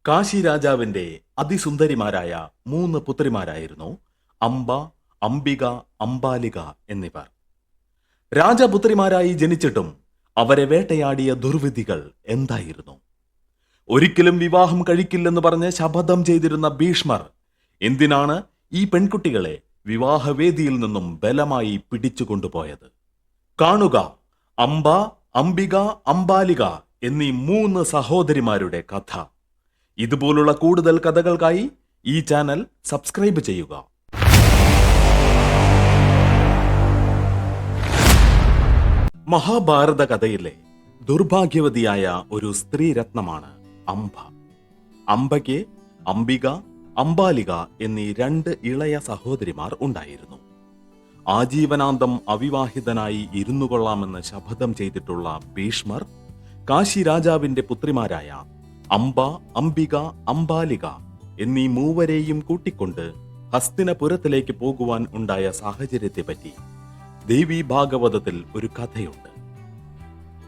കാശി രാജാവിന്റെ അതിസുന്ദരിമാരായ 3 പുത്രിമാരായിരുന്നു അംബ, അംബിക, അംബാലിക എന്നിവർ. രാജപുത്രിമാരായി ജനിച്ചിട്ടും അവരെ വേട്ടയാടിയ ദുർവിധികൾ എന്തായിരുന്നു? ഒരിക്കലും വിവാഹം കഴിക്കില്ലെന്ന് പറഞ്ഞ് ശപഥം ചെയ്തിരുന്ന ഭീഷ്മർ എന്തിനാണ് ഈ പെൺകുട്ടികളെ വിവാഹവേദിയിൽ നിന്നും ബലമായി പിടിച്ചുകൊണ്ടുപോയത്? കാണുക അംബ, അംബിക, അംബാലിക എന്നീ 3 സഹോദരിമാരുടെ കഥ. ഇതുപോലുള്ള കൂടുതൽ കഥകൾക്കായി ഈ ചാനൽ സബ്സ്ക്രൈബ് ചെയ്യുക. മഹാഭാരത കഥയിലെ ദുർഭാഗ്യവതിയായ ഒരു സ്ത്രീരത്നമാണ് അംബ. അംബയ്ക്ക് അംബിക, അംബാലിക എന്നീ 2 ഇളയ സഹോദരിമാർ ഉണ്ടായിരുന്നു. ആജീവനാന്തം അവിവാഹിതനായി ഇരുന്നു കൊള്ളാമെന്ന് ശപഥം ചെയ്തിട്ടുള്ള ഭീഷ്മർ കാശി രാജാവിന്റെ പുത്രിമാരായ അംബ, അംബിക, അംബാലിക എന്നീ 3 കൂട്ടിക്കൊണ്ട് ഹസ്തിനപുരത്തിലേക്ക് പോകുവാൻ ഉണ്ടായ സാഹചര്യത്തെപ്പറ്റി ദേവി ഭാഗവതത്തിൽ ഒരു കഥയുണ്ട്.